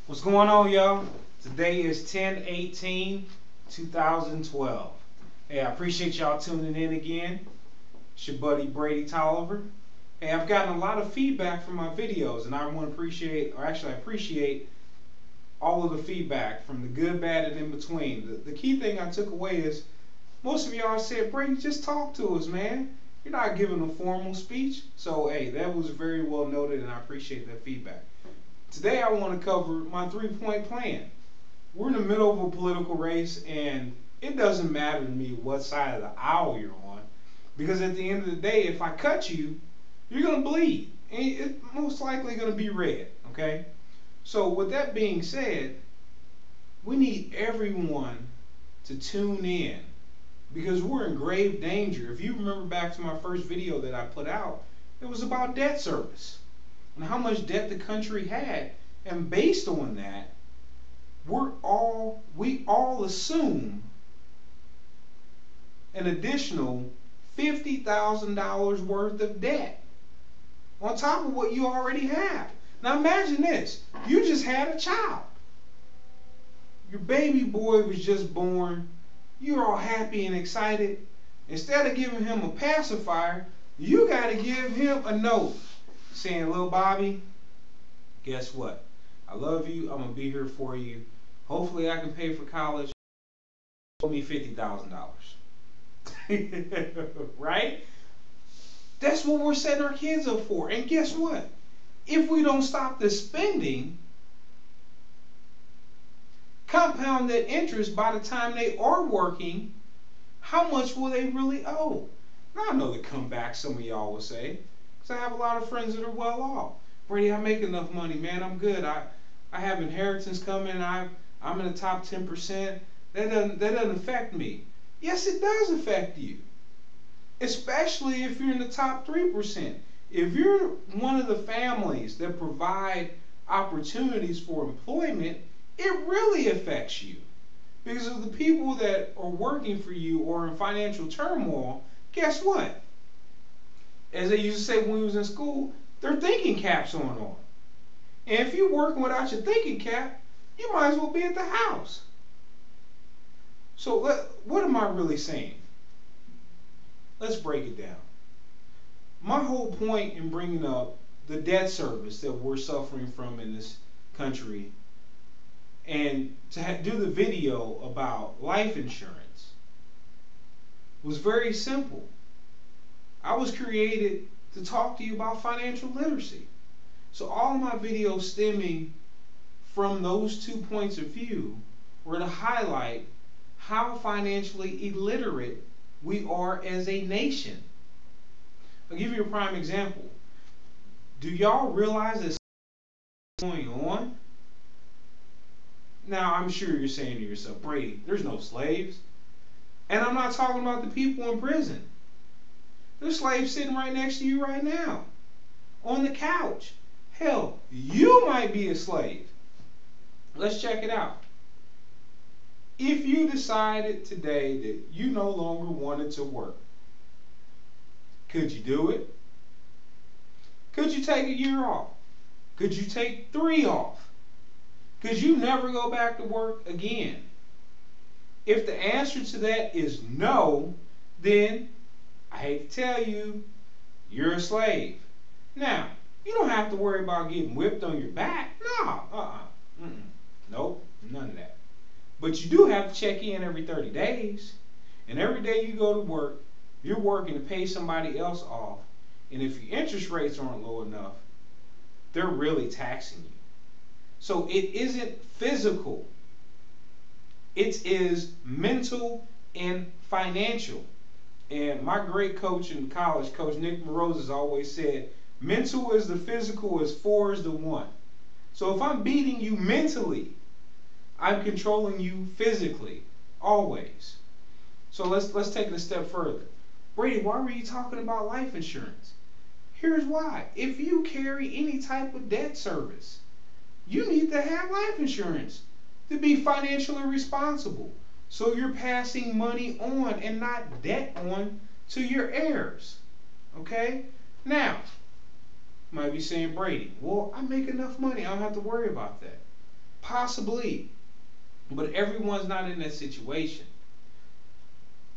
What's going on, y'all? Today is 10/18/2012. Hey, I appreciate y'all tuning in again. It's your buddy Brady Tolliver. Hey, I've gotten a lot of feedback from my videos, and I want to appreciate, or actually I appreciate all of the feedback from the good, bad, and in between. The key thing I took away is most of y'all said, Brady, just talk to us, man. You're not giving a formal speech. So, hey, that was very well noted, and I appreciate that feedback. Today I want to cover my three-point plan. We're in the middle of a political race, and it doesn't matter to me what side of the aisle you're on, because at the end of the day, if I cut you, you're going to bleed, and it's most likely going to be red, okay? So with that being said, we need everyone to tune in, because we're in grave danger. If you remember back to my first video that I put out, it was about debt service and how much debt the country had, and based on that, we all assume an additional $50,000 worth of debt on top of what you already have. Now imagine this: you just had a child, your baby boy was just born, you're all happy and excited. Instead of giving him a pacifier, you got to give him a note saying, little Bobby, guess what? I love you. I'm going to be here for you. Hopefully I can pay for college. Owe me $50,000. Right? That's what we're setting our kids up for. And guess what? If we don't stop the spending, compound that interest by the time they are working, how much will they really owe? Now I know the comeback some of y'all will say, because I have a lot of friends that are well off. Brady, I make enough money, man. I'm good. I have inheritance coming. I'm in the top 10%. That doesn't affect me. Yes, it does affect you, especially if you're in the top 3%. If you're one of the families that provide opportunities for employment, it really affects you, because of the people that are working for you or in financial turmoil. Guess what? As they used to say when we was in school, their thinking cap's on. And if you're working without your thinking cap, you might as well be at the house. So what am I really saying? Let's break it down. My whole point in bringing up the debt service that we're suffering from in this country, and to do the video about life insurance, was very simple. I was created to talk to you about financial literacy. So all of my videos stemming from those 2 points of view were to highlight how financially illiterate we are as a nation. I'll give you a prime example. Do y'all realize that something's going on? Now I'm sure you're saying to yourself, Brady, there's no slaves. And I'm not talking about the people in prison. There's slaves sitting right next to you right now, on the couch. Hell, you might be a slave. Let's check it out. If you decided today that you no longer wanted to work, could you do it? Could you take a year off? Could you take 3 off? Could you never go back to work again? If the answer to that is no, then I hate to tell you, you're a slave. Now, you don't have to worry about getting whipped on your back. No, nope, none of that. But you do have to check in every 30 days. And every day you go to work, you're working to pay somebody else off. And if your interest rates aren't low enough, they're really taxing you. So it isn't physical. It is mental and financial. And my great coach in college, Coach Nick Moroz, has always said, mental is the physical as 4 is the 1. So if I'm beating you mentally, I'm controlling you physically, always. So let's take it a step further. Brady, why were you talking about life insurance? Here's why. If you carry any type of debt service, you need to have life insurance to be financially responsible. So you're passing money on and not debt on to your heirs. Okay? Now, you might be saying, Brady, well, I make enough money. I don't have to worry about that. Possibly. But everyone's not in that situation.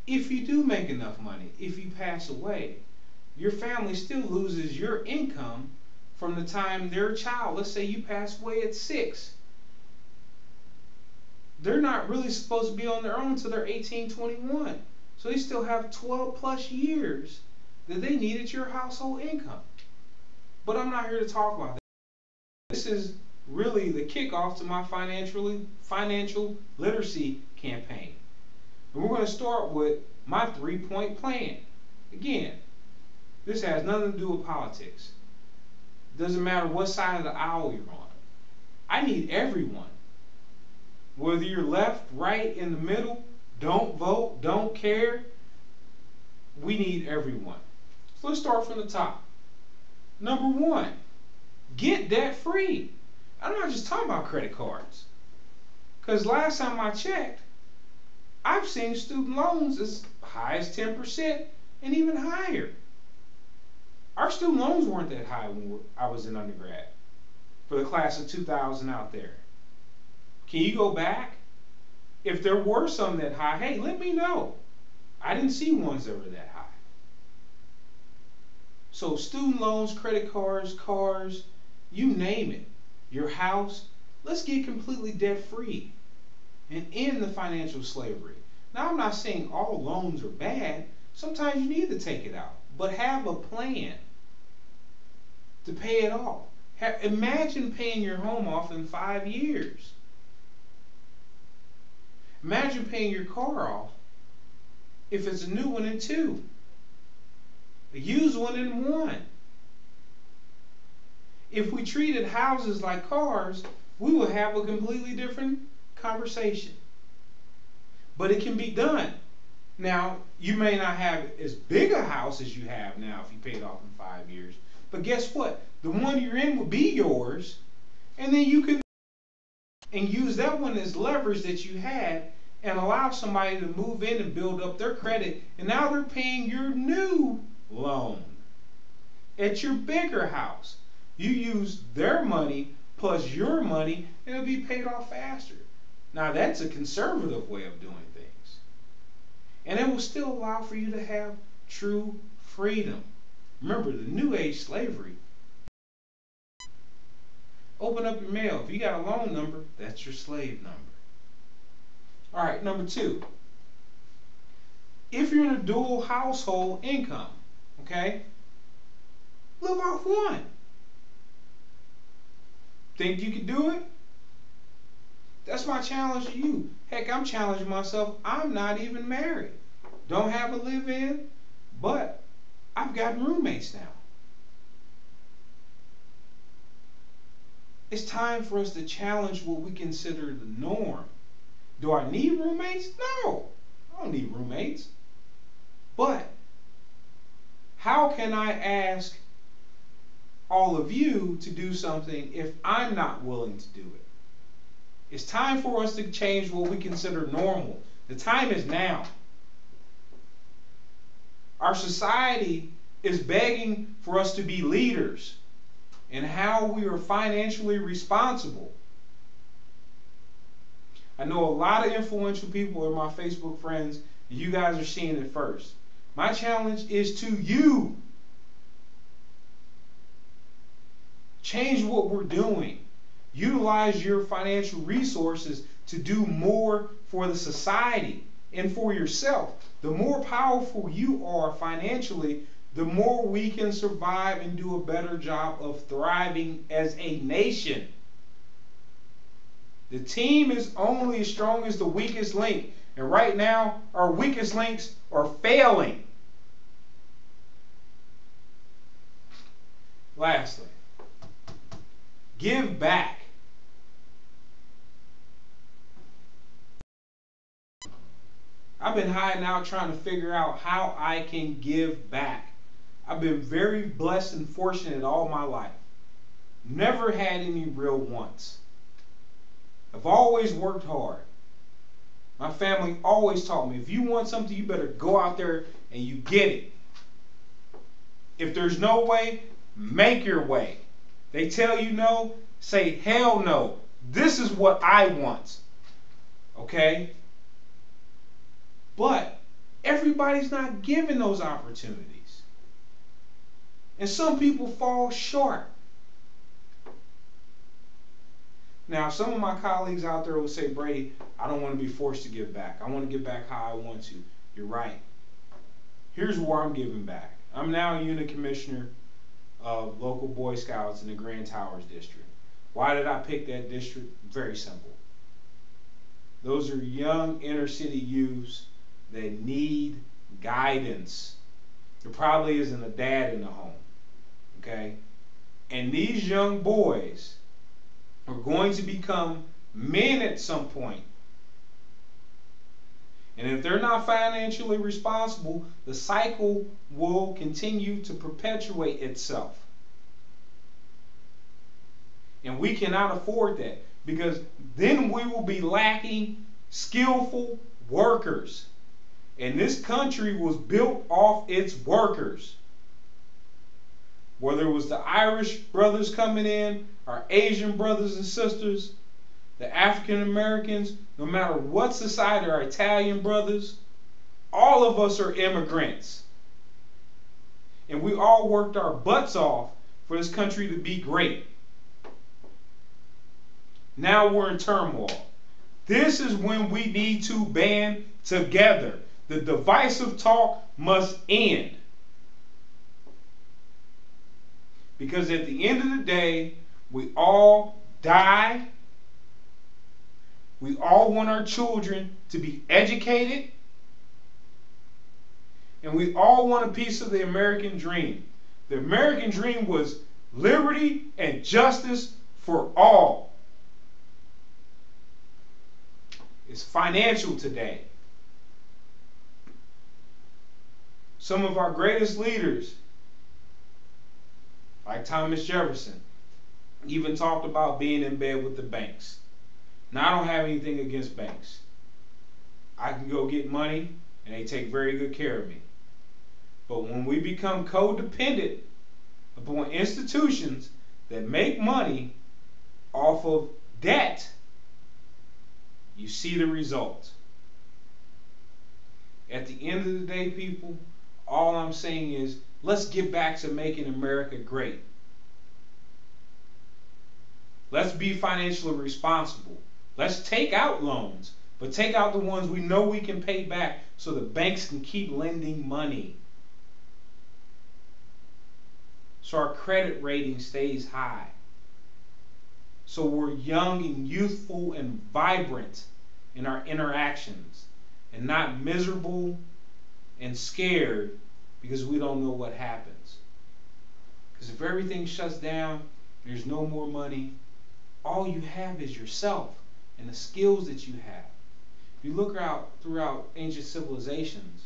If you do make enough money, if you pass away, your family still loses your income from the time their child, let's say you pass away at 6. They're not really supposed to be on their own until they're 18, 21. So they still have 12 plus years that they needed your household income. But I'm not here to talk about that. This is really the kickoff to my financial literacy campaign. And we're going to start with my 3-point plan. Again, this has nothing to do with politics. Doesn't matter what side of the aisle you're on. I need everyone. Whether you're left, right, in the middle, don't vote, don't care, we need everyone. So let's start from the top. Number 1, get debt free. I'm not just talking about credit cards. Because last time I checked, I've seen student loans as high as 10% and even higher. Our student loans weren't that high when I was in undergrad for the class of 2000 out there. Can you go back? If there were some that high, hey, let me know. I didn't see ones that were that high. So student loans, credit cards, cars, you name it. Your house, let's get completely debt free and end the financial slavery. Now, I'm not saying all loans are bad. Sometimes you need to take it out, but have a plan to pay it off. Imagine paying your home off in 5 years. Imagine paying your car off if it's a new one in 2, a used one in 1. If we treated houses like cars, we would have a completely different conversation. But it can be done. Now, you may not have as big a house as you have now if you paid off in 5 years. But guess what? The one you're in will be yours. And then you can use that one as leverage that you had and allow somebody to move in and build up their credit. And now they're paying your new loan at your bigger house. You use their money plus your money and it'll be paid off faster. Now that's a conservative way of doing things. And it will still allow for you to have true freedom. Remember, the new age slavery. Open up your mail. If you got a loan number, that's your slave number. All right, number 2. If you're in a dual household income, okay, live off one. Think you can do it? That's my challenge to you. Heck, I'm challenging myself. I'm not even married. Don't have a live-in, but I've got roommates now. It's time for us to challenge what we consider the norm. Do I need roommates? No, I don't need roommates. But how can I ask all of you to do something if I'm not willing to do it? It's time for us to change what we consider normal. The time is now. Our society is begging for us to be leaders in how we are financially responsible. I know a lot of influential people are my Facebook friends, and you guys are seeing it first. My challenge is to you. Change what we're doing. Utilize your financial resources to do more for the society and for yourself. The more powerful you are financially, the more we can survive and do a better job of thriving as a nation. The team is only as strong as the weakest link. And right now, our weakest links are failing. Lastly, give back. I've been hiding out trying to figure out how I can give back. I've been very blessed and fortunate all my life. Never had any real wants. I've always worked hard. My family always taught me, if you want something, you better go out there and you get it. If there's no way, make your way. They tell you no, say hell no. This is what I want. Okay? But everybody's not given those opportunities. And some people fall short. Now, some of my colleagues out there will say, Brady, I don't want to be forced to give back. I want to give back how I want to. You're right. Here's where I'm giving back. I'm now a unit commissioner of local Boy Scouts in the Grand Towers district. Why did I pick that district? Very simple. Those are young inner city youths that need guidance. There probably isn't a dad in the home. Okay? And these young boys are going to become men at some point. And if they're not financially responsible, the cycle will continue to perpetuate itself. And we cannot afford that, because then we will be lacking skillful workers. And this country was built off its workers. Whether it was the Irish brothers coming in, our Asian brothers and sisters, the African Americans, no matter what society, our Italian brothers, all of us are immigrants. And we all worked our butts off for this country to be great. Now we're in turmoil. This is when we need to band together. The divisive talk must end. Because at the end of the day, we all die. We all want our children to be educated. And we all want a piece of the American dream. The American dream was liberty and justice for all. It's financial today. Some of our greatest leaders, like Thomas Jefferson, even talked about being in bed with the banks. Now, I don't have anything against banks. I can go get money, and they take very good care of me. But when we become codependent upon institutions that make money off of debt, you see the result. At the end of the day, people, all I'm saying is, let's get back to making America great. Let's be financially responsible. Let's take out loans, but take out the ones we know we can pay back so the banks can keep lending money. So our credit rating stays high. So we're young and youthful and vibrant in our interactions and not miserable and scared because we don't know what happens. Because if everything shuts down, there's no more money, all you have is yourself and the skills that you have. If you look out throughout ancient civilizations,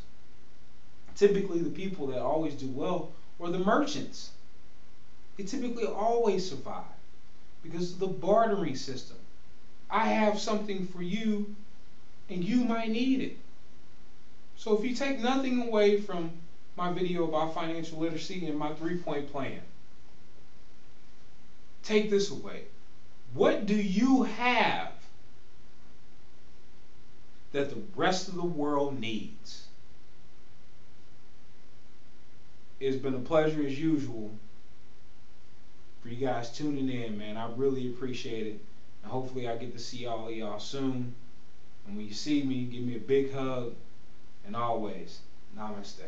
typically the people that always do well were the merchants. They typically always survive because of the bartering system. I have something for you and you might need it. So if you take nothing away from my video about financial literacy and my 3-point plan, take this away. What do you have that the rest of the world needs? It's been a pleasure as usual for you guys tuning in, man. I really appreciate it. And hopefully I get to see all of y'all soon. And when you see me, give me a big hug. And always, namaste.